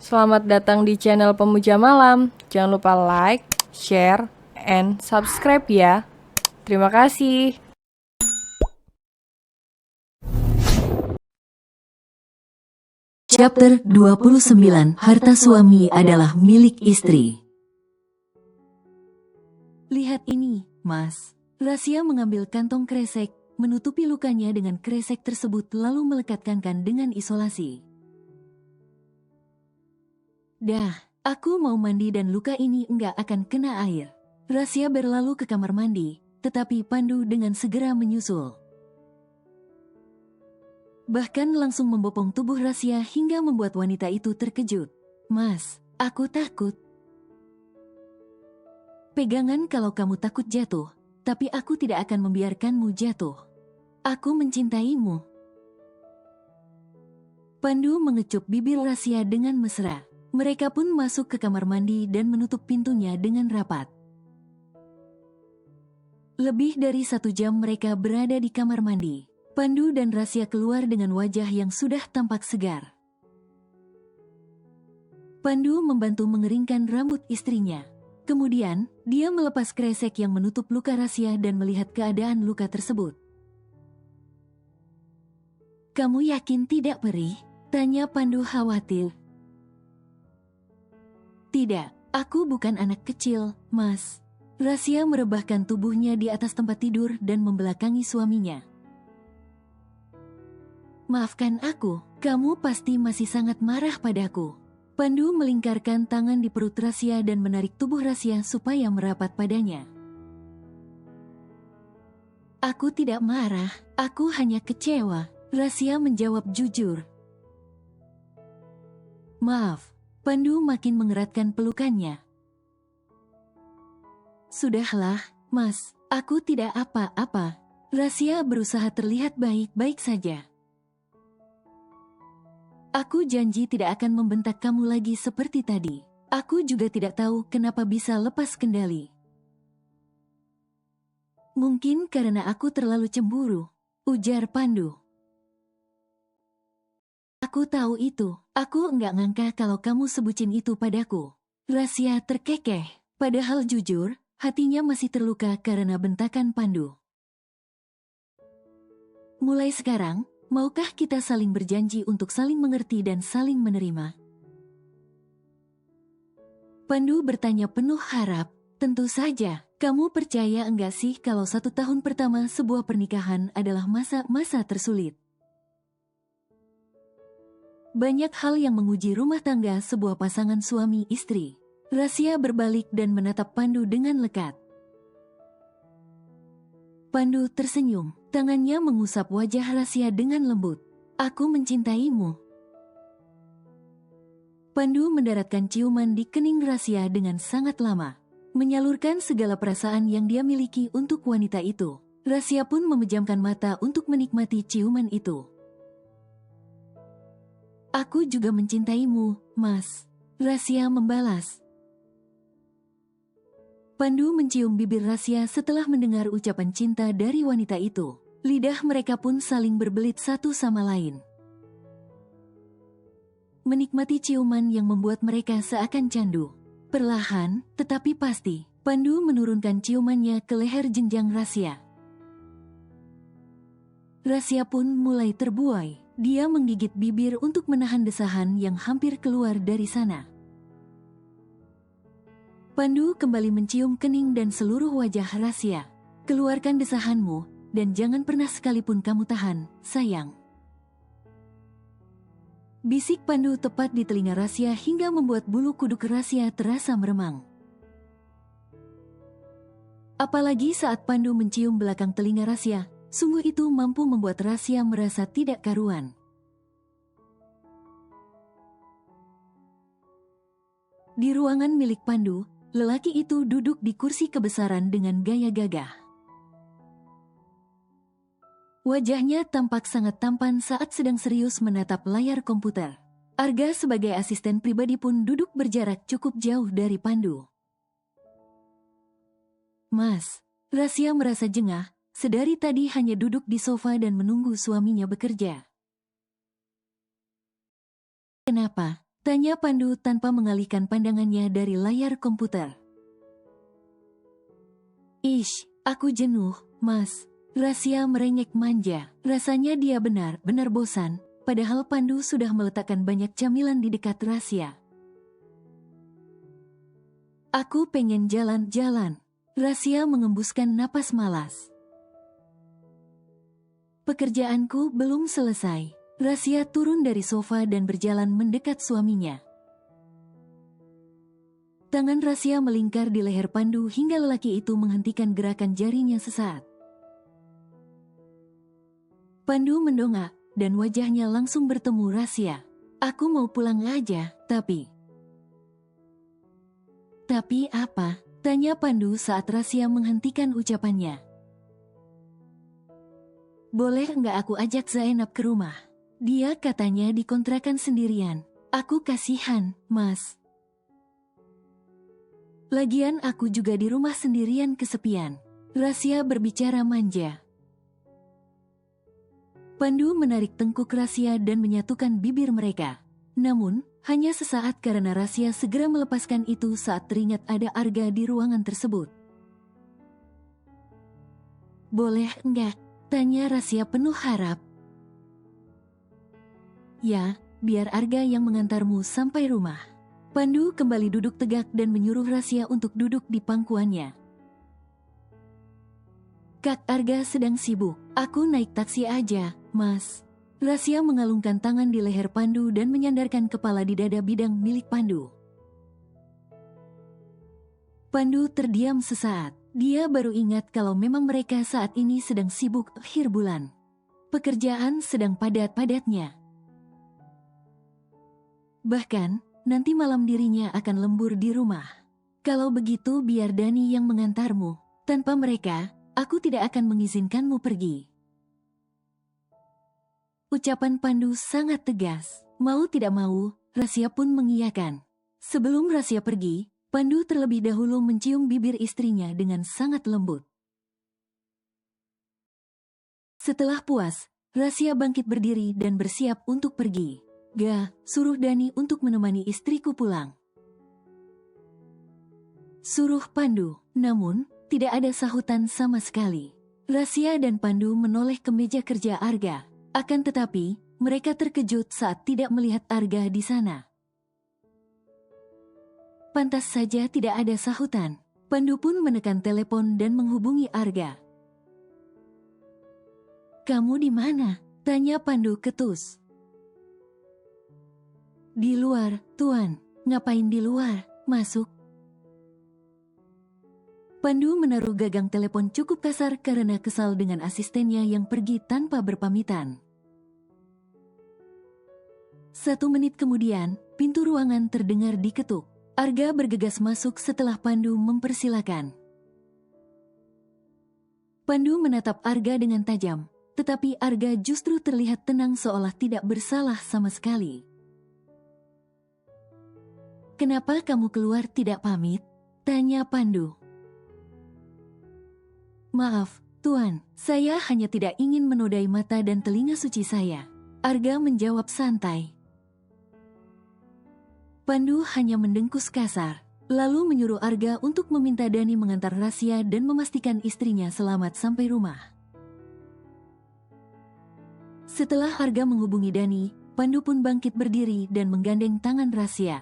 Selamat datang di channel Pemuja Malam. Jangan lupa like, share, and subscribe ya. Terima kasih. Chapter 29. Harta suami adalah milik istri. Lihat ini, Mas. Rasia mengambil kantong kresek, menutupi lukanya dengan kresek tersebut lalu melekatkan dengan isolasi. Dah, aku mau mandi dan luka ini enggak akan kena air. Rasia berlalu ke kamar mandi, tetapi Pandu dengan segera menyusul. Bahkan langsung membopong tubuh Rasia hingga membuat wanita itu terkejut. Mas, aku takut. Pegangan kalau kamu takut jatuh, tapi aku tidak akan membiarkanmu jatuh. Aku mencintaimu. Pandu mengecup bibir Rasia dengan mesra. Mereka pun masuk ke kamar mandi dan menutup pintunya dengan rapat. Lebih dari 1 jam mereka berada di kamar mandi. Pandu dan Rasia keluar dengan wajah yang sudah tampak segar. Pandu membantu mengeringkan rambut istrinya. Kemudian, dia melepas kresek yang menutup luka Rasia dan melihat keadaan luka tersebut. Kamu yakin tidak perih? Tanya Pandu khawatir. Tidak, aku bukan anak kecil, Mas. Rasia merebahkan tubuhnya di atas tempat tidur dan membelakangi suaminya. Maafkan aku, kamu pasti masih sangat marah padaku. Pandu melingkarkan tangan di perut Rasia dan menarik tubuh Rasia supaya merapat padanya. Aku tidak marah, aku hanya kecewa. Rasia menjawab jujur. Maaf, Pandu makin mengeratkan pelukannya. Sudahlah, Mas, aku tidak apa-apa. Rasia berusaha terlihat baik-baik saja. Aku janji tidak akan membentak kamu lagi seperti tadi. Aku juga tidak tahu kenapa bisa lepas kendali. Mungkin karena aku terlalu cemburu, ujar Pandu. Aku tahu itu. Aku enggak ngangka kalau kamu sebucin itu padaku. Rasia terkekeh, padahal jujur, hatinya masih terluka karena bentakan Pandu. Mulai sekarang, maukah kita saling berjanji untuk saling mengerti dan saling menerima? Pandu bertanya penuh harap. Tentu saja, kamu percaya enggak sih kalau 1 tahun pertama sebuah pernikahan adalah masa-masa tersulit? Banyak hal yang menguji rumah tangga sebuah pasangan suami istri. Rasia berbalik dan menatap Pandu dengan lekat. Pandu tersenyum, tangannya mengusap wajah Rasia dengan lembut. Aku mencintaimu. Pandu mendaratkan ciuman di kening Rasia dengan sangat lama, menyalurkan segala perasaan yang dia miliki untuk wanita itu. Rasia pun memejamkan mata untuk menikmati ciuman itu. Aku juga mencintaimu, Mas. Rasia membalas. Pandu mencium bibir Rasia setelah mendengar ucapan cinta dari wanita itu. Lidah mereka pun saling berbelit satu sama lain. Menikmati ciuman yang membuat mereka seakan candu. Perlahan, tetapi pasti, Pandu menurunkan ciumannya ke leher jenjang Rasia. Rasia pun mulai terbuai. Dia menggigit bibir untuk menahan desahan yang hampir keluar dari sana. Pandu kembali mencium kening dan seluruh wajah Rasia. Keluarkan desahanmu, dan jangan pernah sekalipun kamu tahan, sayang. Bisik Pandu tepat di telinga Rasia hingga membuat bulu kuduk Rasia terasa meremang. Apalagi saat Pandu mencium belakang telinga Rasia, sungguh itu mampu membuat Rasia merasa tidak karuan. Di ruangan milik Pandu, lelaki itu duduk di kursi kebesaran dengan gaya gagah. Wajahnya tampak sangat tampan saat sedang serius menatap layar komputer. Arga sebagai asisten pribadi pun duduk berjarak cukup jauh dari Pandu. Mas, Rasia merasa jengah, sedari tadi hanya duduk di sofa dan menunggu suaminya bekerja. Kenapa? Tanya Pandu tanpa mengalihkan pandangannya dari layar komputer. Ish, aku jenuh, Mas. Rasya merengek manja. Rasanya dia benar-benar bosan, padahal Pandu sudah meletakkan banyak camilan di dekat Rasya. Aku pengen jalan-jalan. Rasya mengembuskan napas malas. Pekerjaanku belum selesai. Rasya turun dari sofa dan berjalan mendekat suaminya. Tangan Rasya melingkar di leher Pandu hingga lelaki itu menghentikan gerakan jarinya sesaat. Pandu mendongak dan wajahnya langsung bertemu Rasya. Aku mau pulang aja, tapi... Tapi apa? Tanya Pandu saat Rasya menghentikan ucapannya. Boleh enggak aku ajak Zainab ke rumah? Dia katanya di kontrakan sendirian. Aku kasihan, Mas. Lagian aku juga di rumah sendirian kesepian. Rasya berbicara manja. Pandu menarik tengkuk Rasya dan menyatukan bibir mereka. Namun, hanya sesaat karena Rasya segera melepaskan itu saat teringat ada Arga di ruangan tersebut. Boleh enggak? Tanya Rasya penuh harap. Ya, biar Arga yang mengantarmu sampai rumah. Pandu kembali duduk tegak dan menyuruh Rasya untuk duduk di pangkuannya. Kak Arga sedang sibuk. Aku naik taksi aja, Mas. Rasya mengalungkan tangan di leher Pandu dan menyandarkan kepala di dada bidang milik Pandu. Pandu terdiam sesaat. Dia baru ingat kalau memang mereka saat ini sedang sibuk akhir bulan. Pekerjaan sedang padat-padatnya. Bahkan, nanti malam dirinya akan lembur di rumah. Kalau begitu biar Dani yang mengantarmu. Tanpa mereka, aku tidak akan mengizinkanmu pergi. Ucapan Pandu sangat tegas. Mau tidak mau, Rasya pun mengiyakan. Sebelum Rasya pergi, Pandu terlebih dahulu mencium bibir istrinya dengan sangat lembut. Setelah puas, Rasya bangkit berdiri dan bersiap untuk pergi. Ga, suruh Dani untuk menemani istriku pulang. Suruh Pandu, namun tidak ada sahutan sama sekali. Rasya dan Pandu menoleh ke meja kerja Arga. Akan tetapi, mereka terkejut saat tidak melihat Arga di sana. Pantas saja tidak ada sahutan. Pandu pun menekan telepon dan menghubungi Arga. Kamu di mana? Tanya Pandu ketus. Di luar, Tuan. Ngapain di luar? Masuk. Pandu menaruh gagang telepon cukup kasar karena kesal dengan asistennya yang pergi tanpa berpamitan. 1 menit kemudian, pintu ruangan terdengar diketuk. Arga bergegas masuk setelah Pandu mempersilakan. Pandu menatap Arga dengan tajam, tetapi Arga justru terlihat tenang seolah tidak bersalah sama sekali. Kenapa kamu keluar tidak pamit? Tanya Pandu. Maaf, Tuan, saya hanya tidak ingin menodai mata dan telinga suci saya. Arga menjawab santai. Pandu hanya mendengkus kasar, lalu menyuruh Arga untuk meminta Dani mengantar Rasya dan memastikan istrinya selamat sampai rumah. Setelah Arga menghubungi Dani, Pandu pun bangkit berdiri dan menggandeng tangan Rasya.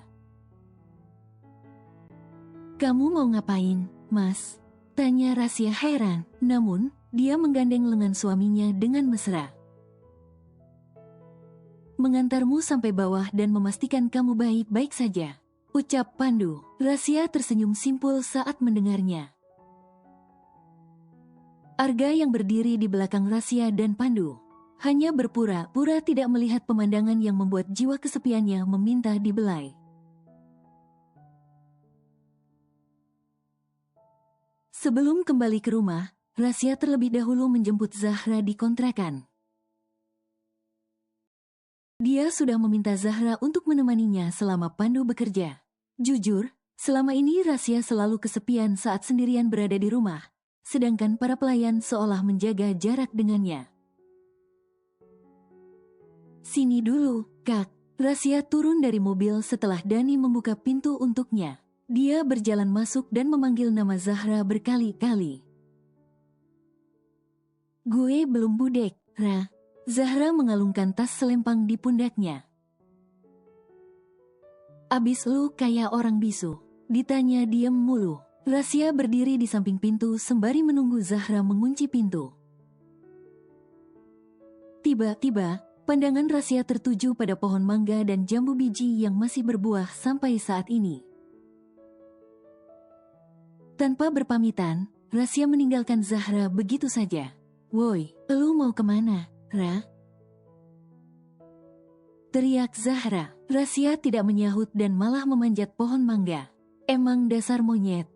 Kamu mau ngapain, Mas? Tanya Rasya heran, namun dia menggandeng lengan suaminya dengan mesra. Mengantarmu sampai bawah dan memastikan kamu baik-baik saja, ucap Pandu. Rasya tersenyum simpul saat mendengarnya. Arga yang berdiri di belakang Rasya dan Pandu hanya berpura-pura tidak melihat pemandangan yang membuat jiwa kesepiannya meminta dibelai. Sebelum kembali ke rumah, Rasya terlebih dahulu menjemput Zahra di kontrakan. Dia sudah meminta Zahra untuk menemaninya selama Pandu bekerja. Jujur, selama ini Rasya selalu kesepian saat sendirian berada di rumah, sedangkan para pelayan seolah menjaga jarak dengannya. Sini dulu, Kak. Rasya turun dari mobil setelah Dani membuka pintu untuknya. Dia berjalan masuk dan memanggil nama Zahra berkali-kali. Gue belum budek, Ra. Zahra mengalungkan tas selempang di pundaknya. Abis lu kayak orang bisu? Ditanya diem mulu. Rasya berdiri di samping pintu sembari menunggu Zahra mengunci pintu. Tiba-tiba, pandangan Rasya tertuju pada pohon mangga dan jambu biji yang masih berbuah sampai saat ini. Tanpa berpamitan, Rasya meninggalkan Zahra begitu saja. Woi, lu mau kemana, Ra? Teriak Zahra. Rasya tidak menyahut dan malah memanjat pohon mangga. Emang dasar monyet.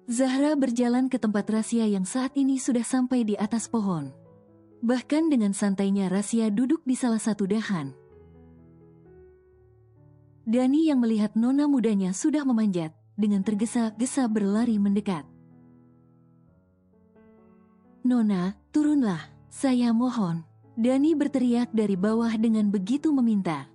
Zahra berjalan ke tempat Rasya yang saat ini sudah sampai di atas pohon. Bahkan dengan santainya Rasya duduk di salah satu dahan. Dani yang melihat nona mudanya sudah memanjat, dengan tergesa-gesa berlari mendekat. Nona, turunlah, saya mohon. Dani berteriak dari bawah dengan begitu meminta.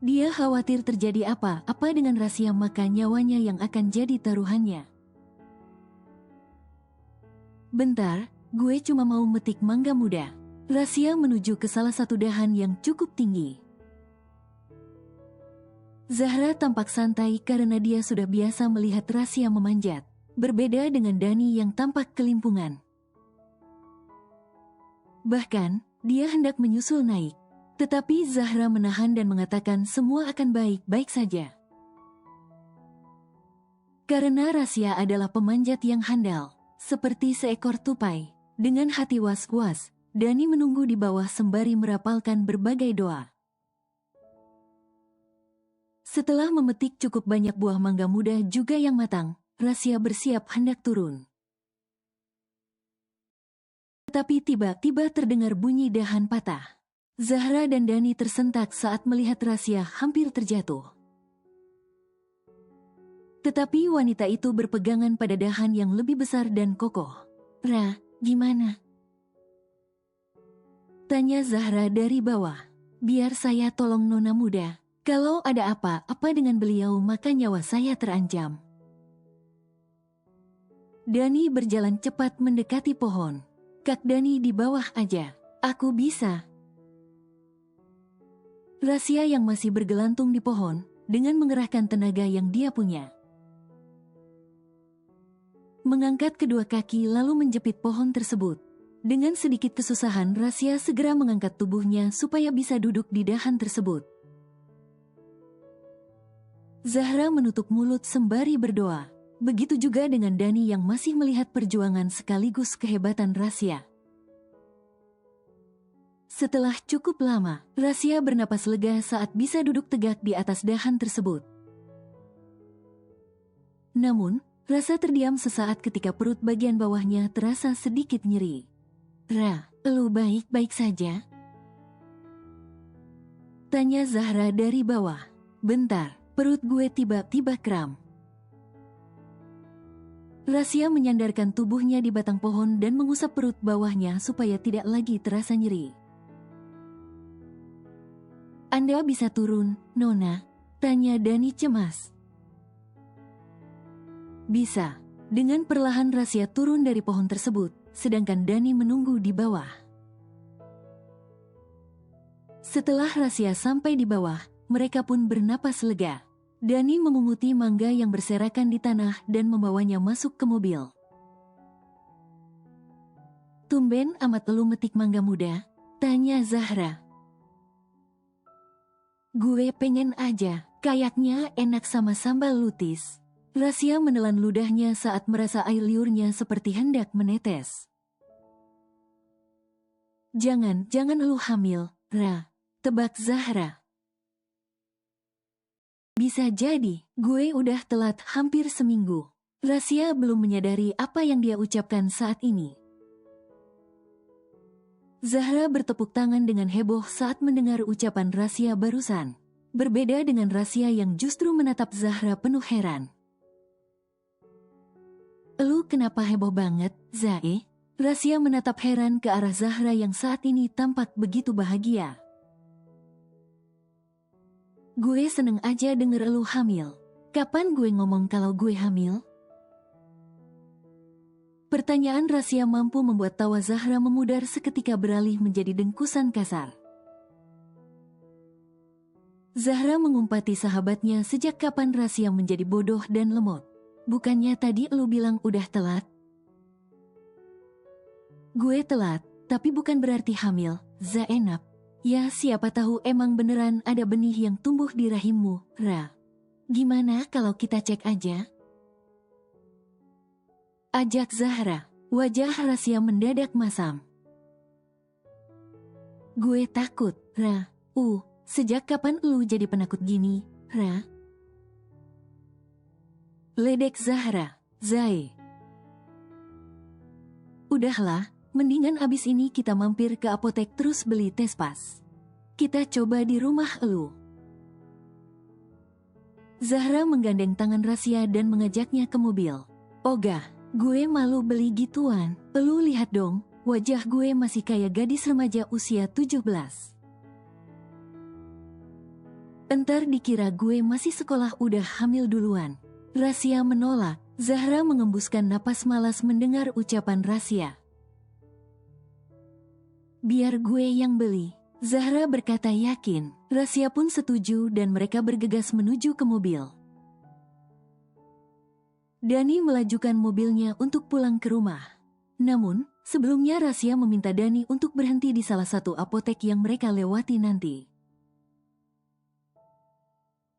Dia khawatir terjadi apa-apa dengan Rasya, maka nyawanya yang akan jadi taruhannya. Bentar, gue cuma mau metik mangga muda. Rasya menuju ke salah satu dahan yang cukup tinggi. Zahra tampak santai karena dia sudah biasa melihat Rasya memanjat. Berbeda dengan Dani yang tampak kelimpungan. Bahkan, dia hendak menyusul naik. Tetapi Zahra menahan dan mengatakan semua akan baik-baik saja. Karena Rasya adalah pemanjat yang handal, seperti seekor tupai. Dengan hati was-was, Dani menunggu di bawah sembari merapalkan berbagai doa. Setelah memetik cukup banyak buah mangga muda juga yang matang, Rasya bersiap hendak turun. Tetapi tiba-tiba terdengar bunyi dahan patah. Zahra dan Dani tersentak saat melihat Rasya hampir terjatuh. Tetapi wanita itu berpegangan pada dahan yang lebih besar dan kokoh. Ra, gimana? Tanya Zahra dari bawah. Biar saya tolong nona muda. Kalau ada apa-apa dengan beliau maka nyawa saya terancam. Dani berjalan cepat mendekati pohon. Kak Dani di bawah aja. Aku bisa. Rasya yang masih bergelantung di pohon, dengan mengerahkan tenaga yang dia punya. Mengangkat kedua kaki lalu menjepit pohon tersebut. Dengan sedikit kesusahan Rasya segera mengangkat tubuhnya supaya bisa duduk di dahan tersebut. Zahra menutup mulut sembari berdoa. Begitu juga dengan Dani yang masih melihat perjuangan sekaligus kehebatan Rasya. Setelah cukup lama, Rasya bernapas lega saat bisa duduk tegak di atas dahan tersebut. Namun, rasa terdiam sesaat ketika perut bagian bawahnya terasa sedikit nyeri. Ra, lu baik-baik saja? Tanya Zahra dari bawah. Bentar, perut gue tiba-tiba kram. Rasya menyandarkan tubuhnya di batang pohon dan mengusap perut bawahnya supaya tidak lagi terasa nyeri. Anda bisa turun, Nona? Tanya Dani cemas. Bisa. Dengan perlahan Rasya turun dari pohon tersebut, sedangkan Dani menunggu di bawah. Setelah Rasya sampai di bawah, mereka pun bernapas lega. Dani memunguti mangga yang berserakan di tanah dan membawanya masuk ke mobil. Tumben amat lu metik mangga muda? Tanya Zahra. Gue pengen aja, kayaknya enak sama sambal lutis. Rasya menelan ludahnya saat merasa air liurnya seperti hendak menetes. Jangan lu hamil, Ra. Tebak Zahra. Bisa jadi, gue udah telat hampir seminggu. Rasya belum menyadari apa yang dia ucapkan saat ini. Zahra bertepuk tangan dengan heboh saat mendengar ucapan Rasya barusan. Berbeda dengan Rasya yang justru menatap Zahra penuh heran. Lu kenapa heboh banget, Zae? Rasya menatap heran ke arah Zahra yang saat ini tampak begitu bahagia. Gue seneng aja denger lu hamil. Kapan gue ngomong kalau gue hamil? Pertanyaan Rasya mampu membuat tawa Zahra memudar seketika beralih menjadi dengkusan kasar. Zahra mengumpati sahabatnya, sejak kapan Rasya menjadi bodoh dan lemot. Bukannya tadi lu bilang udah telat? Gue telat, tapi bukan berarti hamil, Zainab. Ya siapa tahu emang beneran ada benih yang tumbuh di rahimmu, Ra. Gimana kalau kita cek aja? Ajak Zahra. Wajah Rasya mendadak masam. Gue takut, Ra. Sejak kapan lu jadi penakut gini, Ra? Ledek Zahra. Zai. Udahlah, mendingan abis ini kita mampir ke apotek terus beli Tespas. Kita coba di rumah elu. Zahra menggandeng tangan Rasya dan mengajaknya ke mobil. Ogah, gue malu beli gituan. Elu lihat dong, wajah gue masih kayak gadis remaja usia 17. Entar dikira gue masih sekolah udah hamil duluan. Rasya menolak. Zahra mengembuskan napas malas mendengar ucapan Rasya. Biar gue yang beli. Zahra berkata yakin. Rasya pun setuju dan mereka bergegas menuju ke mobil. Dani melajukan mobilnya untuk pulang ke rumah. Namun, sebelumnya Rasya meminta Dani untuk berhenti di salah satu apotek yang mereka lewati nanti.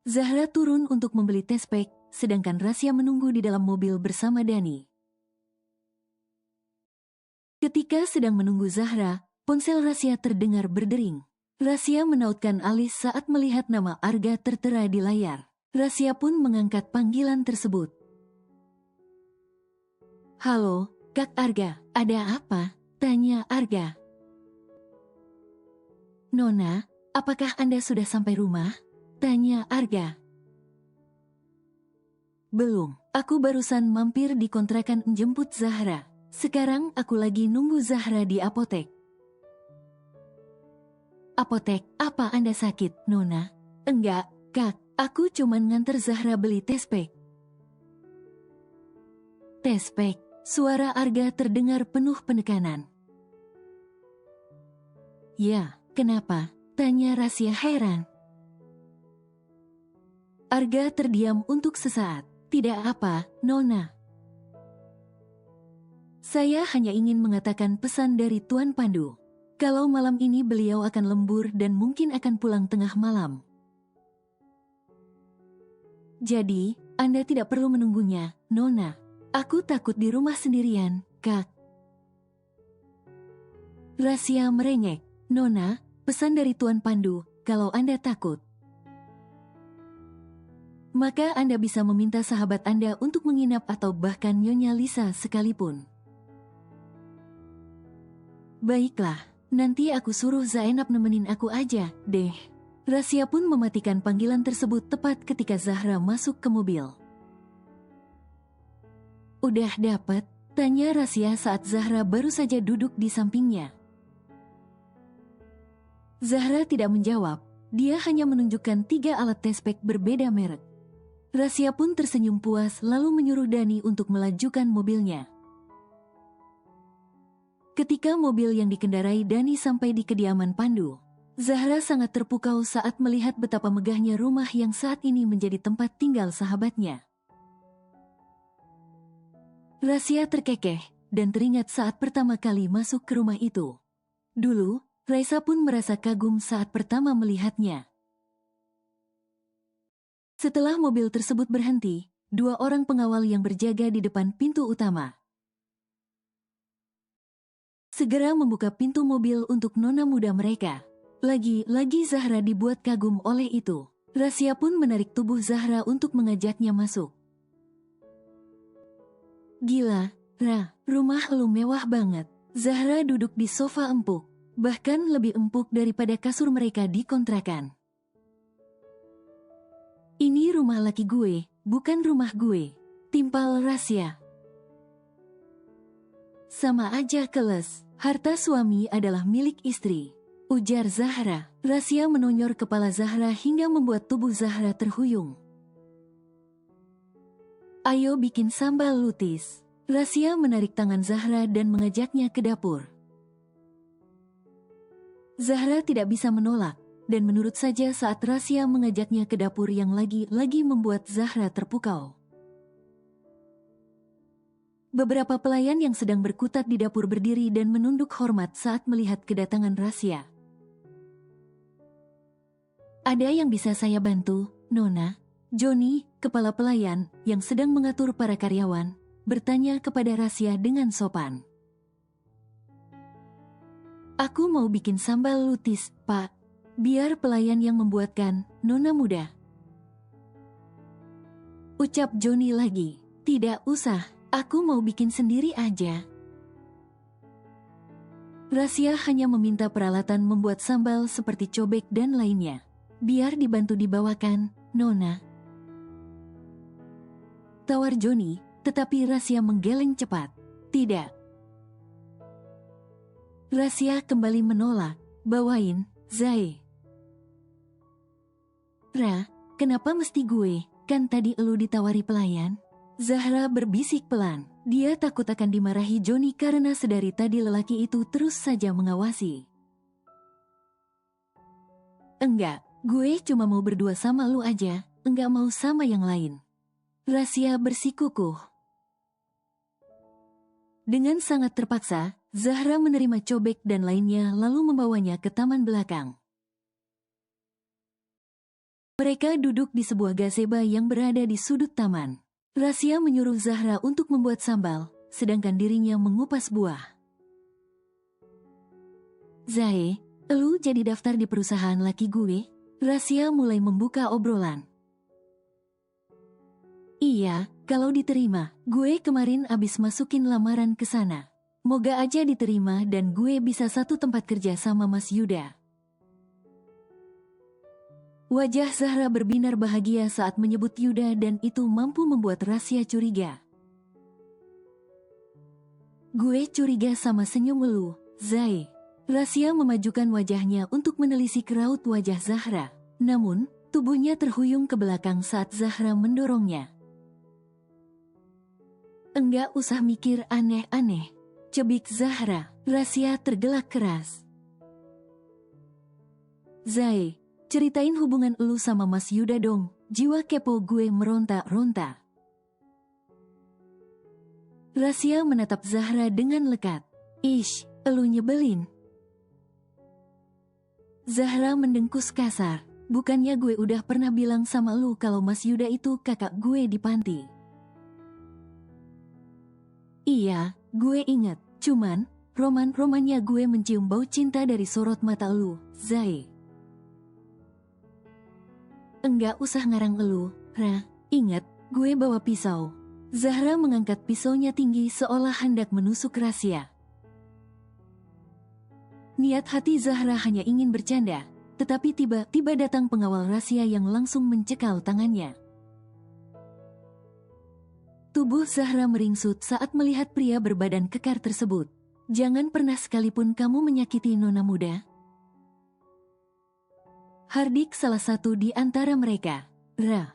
Zahra turun untuk membeli tespek, sedangkan Rasya menunggu di dalam mobil bersama Dani. Ketika sedang menunggu Zahra, ponsel Rasya terdengar berdering. Rasya menautkan alis saat melihat nama Arga tertera di layar. Rasya pun mengangkat panggilan tersebut. Halo, Kak Arga, ada apa? Tanya Arga. Nona, apakah Anda sudah sampai rumah? Tanya Arga. Belum, aku barusan mampir di kontrakan menjemput Zahra. Sekarang aku lagi nunggu Zahra di apotek. Apotek, apa Anda sakit, Nona? Enggak, Kak, aku cuman nganter Zahra beli tespek. Tespek, suara Arga terdengar penuh penekanan. Ya, kenapa? Tanya Rasya heran. Arga terdiam untuk sesaat. Tidak apa, Nona. Saya hanya ingin mengatakan pesan dari Tuan Pandu. Kalau malam ini beliau akan lembur dan mungkin akan pulang tengah malam. Jadi, Anda tidak perlu menunggunya, Nona. Aku takut di rumah sendirian, Kak. Rasya merengek. Nona, pesan dari Tuan Pandu, kalau Anda takut, maka Anda bisa meminta sahabat Anda untuk menginap atau bahkan Nyonya Lisa sekalipun. Baiklah, nanti aku suruh Zainab nemenin aku aja, deh. Rasya pun mematikan panggilan tersebut tepat ketika Zahra masuk ke mobil. Udah dapet? Tanya Rasya saat Zahra baru saja duduk di sampingnya. Zahra tidak menjawab, dia hanya menunjukkan 3 alat tespek berbeda merek. Rasya pun tersenyum puas lalu menyuruh Dani untuk melajukan mobilnya. Ketika mobil yang dikendarai Dani sampai di kediaman Pandu, Zahra sangat terpukau saat melihat betapa megahnya rumah yang saat ini menjadi tempat tinggal sahabatnya. Rasya terkekeh dan teringat saat pertama kali masuk ke rumah itu. Dulu, Raisa pun merasa kagum saat pertama melihatnya. Setelah mobil tersebut berhenti, 2 orang pengawal yang berjaga di depan pintu utama segera membuka pintu mobil untuk nona muda mereka. Lagi-lagi Zahra dibuat kagum oleh itu. Rasya pun menarik tubuh Zahra untuk mengajaknya masuk. Gila, Ra, rumah lu mewah banget. Zahra duduk di sofa empuk, bahkan lebih empuk daripada kasur mereka di kontrakan. Ini rumah laki gue, bukan rumah gue, timpal Rasya. Sama aja keles. Harta suami adalah milik istri, ujar Zahra. Rasya menonyor kepala Zahra hingga membuat tubuh Zahra terhuyung. Ayo bikin sambal lutis. Rasya menarik tangan Zahra dan mengajaknya ke dapur. Zahra tidak bisa menolak, dan menurut saja saat Rasya mengajaknya ke dapur yang lagi-lagi membuat Zahra terpukau. Beberapa pelayan yang sedang berkutat di dapur berdiri dan menunduk hormat saat melihat kedatangan Rasya. Ada yang bisa saya bantu, Nona? Johnny, kepala pelayan, yang sedang mengatur para karyawan, bertanya kepada Rasya dengan sopan. Aku mau bikin sambal lutis, Pak. Biar pelayan yang membuatkan, Nona muda. Ucap Johnny lagi. Tidak usah, aku mau bikin sendiri aja. Rasya hanya meminta peralatan membuat sambal seperti cobek dan lainnya. Biar dibantu dibawakan, Nona. Tawar Johnny, tetapi Rasya menggeleng cepat. Tidak. Rasya kembali menolak. Bawain, Zai. Ra, kenapa mesti gue? Kan tadi elu ditawari pelayan? Zahra berbisik pelan. Dia takut akan dimarahi Johnny karena sedari tadi lelaki itu terus saja mengawasi. Enggak, gue cuma mau berdua sama lu aja, enggak mau sama yang lain. Rasya bersikukuh. Dengan sangat terpaksa, Zahra menerima cobek dan lainnya lalu membawanya ke taman belakang. Mereka duduk di sebuah gazebo yang berada di sudut taman. Rasya menyuruh Zahra untuk membuat sambal, sedangkan dirinya mengupas buah. Zae, elu jadi daftar di perusahaan laki gue? Rasya mulai membuka obrolan. Iya, kalau diterima, gue kemarin abis masukin lamaran ke sana. Moga aja diterima dan gue bisa satu tempat kerja sama Mas Yuda. Wajah Zahra berbinar bahagia saat menyebut Yuda dan itu mampu membuat Rasya curiga. Gue curiga sama senyum lu, Zai. Rasya memajukan wajahnya untuk menelisik raut wajah Zahra. Namun, tubuhnya terhuyung ke belakang saat Zahra mendorongnya. Enggak usah mikir aneh-aneh. Cebik Zahra. Rasya tergelak keras. Zai, ceritain hubungan elu sama Mas Yuda dong. Jiwa kepo gue meronta-ronta. Rasya menatap Zahra dengan lekat. Ish, elu nyebelin. Zahra mendengkus kasar. Bukannya gue udah pernah bilang sama lu kalau Mas Yuda itu kakak gue di panti? Iya, gue inget. Cuman, roman-romannya gue mencium bau cinta dari sorot mata lu, Zai. Enggak usah ngarang elu, Ra. Ingat, gue bawa pisau. Zahra mengangkat pisaunya tinggi seolah hendak menusuk Rasya. Niat hati Zahra hanya ingin bercanda, tetapi tiba-tiba datang pengawal Rasya yang langsung mencekal tangannya. Tubuh Zahra meringsut saat melihat pria berbadan kekar tersebut. Jangan pernah sekalipun kamu menyakiti nona muda. Hardik salah satu di antara mereka. Ra.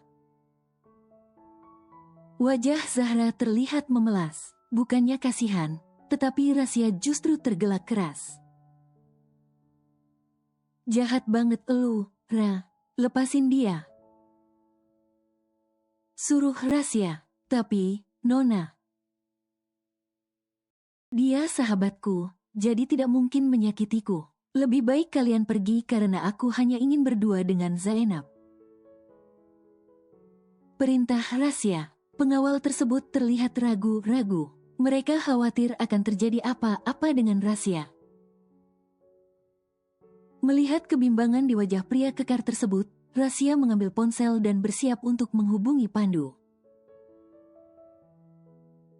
Wajah Zahra terlihat memelas. Bukannya kasihan, tetapi Rasya justru tergelak keras. Jahat banget elu, Ra. Lepasin dia. Suruh Rasya. Tapi, Nona. Dia sahabatku, jadi tidak mungkin menyakitiku. Lebih baik kalian pergi karena aku hanya ingin berdua dengan Zainab. Perintah Rasya. Pengawal tersebut terlihat ragu-ragu. Mereka khawatir akan terjadi apa-apa dengan Rasya. Melihat kebimbangan di wajah pria kekar tersebut, Rasya mengambil ponsel dan bersiap untuk menghubungi Pandu.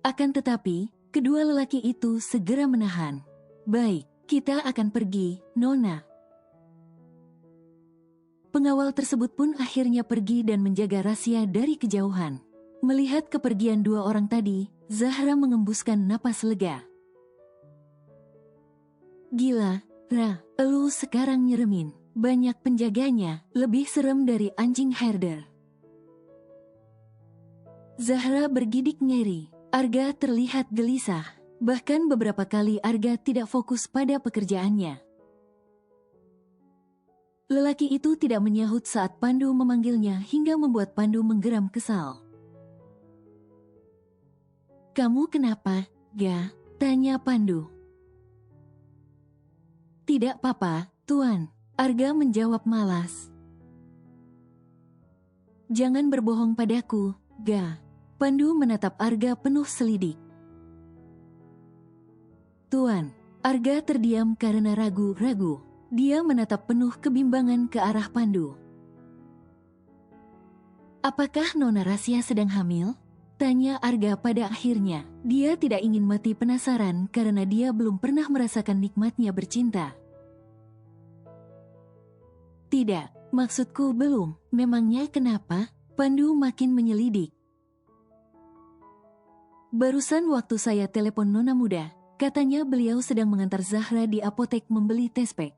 Akan tetapi, kedua lelaki itu segera menahan. Baik, kita akan pergi, Nona. Pengawal tersebut pun akhirnya pergi dan menjaga Rasya dari kejauhan. Melihat kepergian dua orang tadi, Zahra mengembuskan napas lega. Gila, Ra, elu sekarang nyeremin. Banyak penjaganya, lebih serem dari anjing herder. Zahra bergidik ngeri. Arga terlihat gelisah. Bahkan beberapa kali Arga tidak fokus pada pekerjaannya. Lelaki itu tidak menyahut saat Pandu memanggilnya hingga membuat Pandu menggeram kesal. "Kamu kenapa, Ga?" tanya Pandu. "Tidak apa-apa, Tuan," Arga menjawab malas. "Jangan berbohong padaku, Ga." Pandu menatap Arga penuh selidik. "Tuan." Arga terdiam karena ragu-ragu. Dia menatap penuh kebimbangan ke arah Pandu. "Apakah Nona Rasya sedang hamil?" tanya Arga pada akhirnya. Dia tidak ingin mati penasaran karena dia belum pernah merasakan nikmatnya bercinta. "Tidak, maksudku belum. Memangnya kenapa?" Pandu makin menyelidik. "Barusan waktu saya telepon Nona Muda, katanya beliau sedang mengantar Zahra di apotek membeli tespek."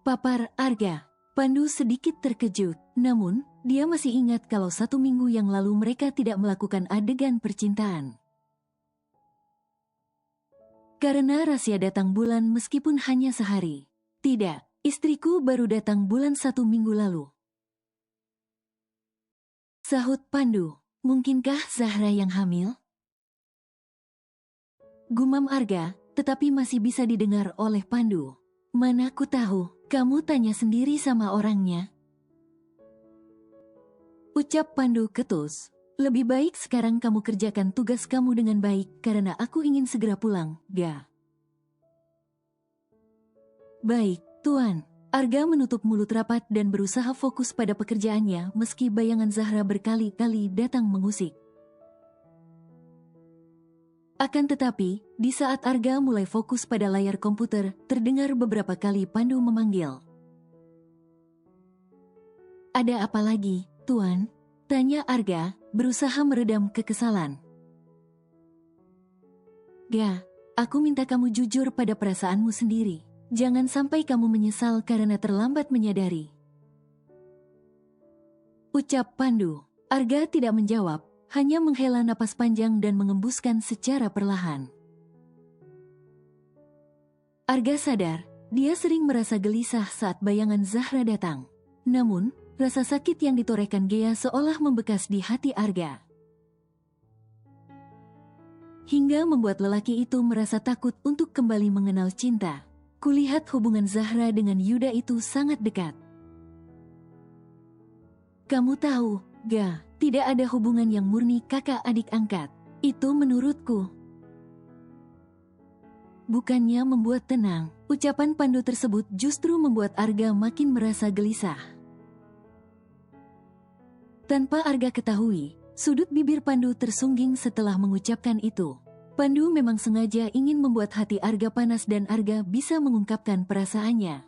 Papar Arga. Pandu sedikit terkejut, namun dia masih ingat kalau 1 minggu yang lalu mereka tidak melakukan adegan percintaan. Karena Rasya datang bulan meskipun hanya sehari. "Tidak, istriku baru datang bulan 1 minggu lalu," sahut Pandu. "Mungkinkah Zahra yang hamil?" Gumam Arga, tetapi masih bisa didengar oleh Pandu. "Mana ku tahu, kamu tanya sendiri sama orangnya," ucap Pandu ketus. "Lebih baik sekarang kamu kerjakan tugas kamu dengan baik karena aku ingin segera pulang, Ga." "Baik, Tuan." Arga menutup mulut rapat dan berusaha fokus pada pekerjaannya meski bayangan Zahra berkali-kali datang mengusik. Akan tetapi, di saat Arga mulai fokus pada layar komputer, terdengar beberapa kali Pandu memanggil. "Ada apa lagi, Tuan?" tanya Arga, berusaha meredam kekesalan. "Ga, aku minta kamu jujur pada perasaanmu sendiri. Jangan sampai kamu menyesal karena terlambat menyadari," ucap Pandu. Arga tidak menjawab, hanya menghela napas panjang dan mengembuskan secara perlahan. Arga sadar, dia sering merasa gelisah saat bayangan Zahra datang. Namun, rasa sakit yang ditorehkan Gea seolah membekas di hati Arga. Hingga membuat lelaki itu merasa takut untuk kembali mengenal cinta. "Kulihat hubungan Zahra dengan Yuda itu sangat dekat." "Kamu tahu, Ga, tidak ada hubungan yang murni kakak adik angkat. Itu menurutku." Bukannya membuat tenang, ucapan Pandu tersebut justru membuat Arga makin merasa gelisah. Tanpa Arga ketahui, sudut bibir Pandu tersungging setelah mengucapkan itu. Pandu memang sengaja ingin membuat hati Arga panas dan Arga bisa mengungkapkan perasaannya.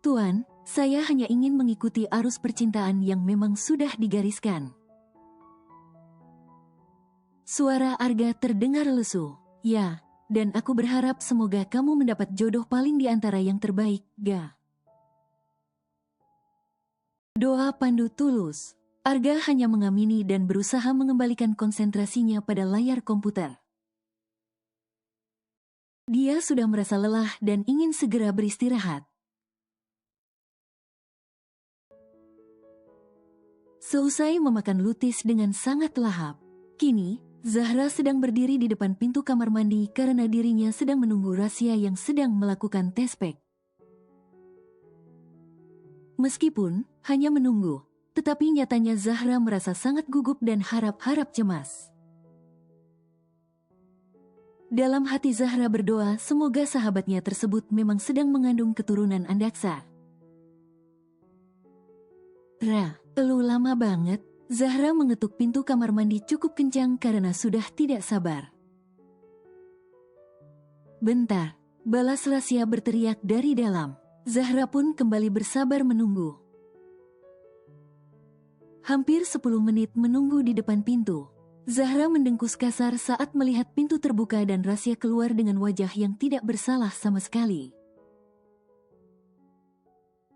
"Tuan, saya hanya ingin mengikuti arus percintaan yang memang sudah digariskan." Suara Arga terdengar lesu. "Ya, dan aku berharap semoga kamu mendapat jodoh paling di antara yang terbaik, Ga." Doa Pandu tulus. Arga hanya mengamini dan berusaha mengembalikan konsentrasinya pada layar komputer. Dia sudah merasa lelah dan ingin segera beristirahat. Seusai memakan lutis dengan sangat lahap, kini Zahra sedang berdiri di depan pintu kamar mandi karena dirinya sedang menunggu Rasya yang sedang melakukan tespek. Meskipun hanya menunggu, tetapi nyatanya Zahra merasa sangat gugup dan harap-harap cemas. Dalam hati Zahra berdoa semoga sahabatnya tersebut memang sedang mengandung keturunan andaksa. "Ra, elu lama banget." Zahra mengetuk pintu kamar mandi cukup kencang karena sudah tidak sabar. "Bentar," balas Rasya berteriak dari dalam. Zahra pun kembali bersabar menunggu. Hampir 10 menit menunggu di depan pintu. Zahra mendengkus kasar saat melihat pintu terbuka dan Rasya keluar dengan wajah yang tidak bersalah sama sekali.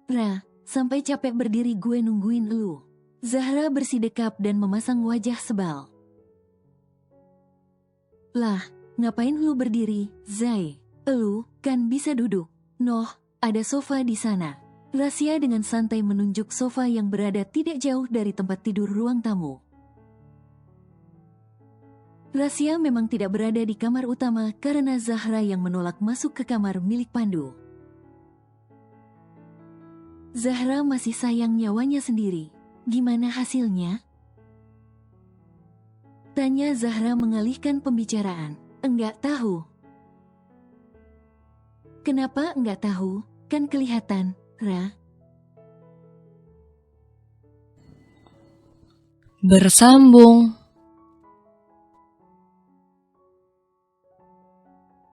Ra, sampai capek berdiri gue nungguin elu. Zahra bersidekap dan memasang wajah sebal. Lah, ngapain lu berdiri, Zai? Elu kan bisa duduk. Noh, ada sofa di sana. Rasya dengan santai menunjuk sofa yang berada tidak jauh dari tempat tidur ruang tamu. Rasya memang tidak berada di kamar utama karena Zahra yang menolak masuk ke kamar milik Pandu. Zahra masih sayang nyawanya sendiri. Gimana hasilnya? Tanya Zahra mengalihkan pembicaraan. Enggak tahu. Kenapa enggak tahu? Kan kelihatan, Ra. Bersambung.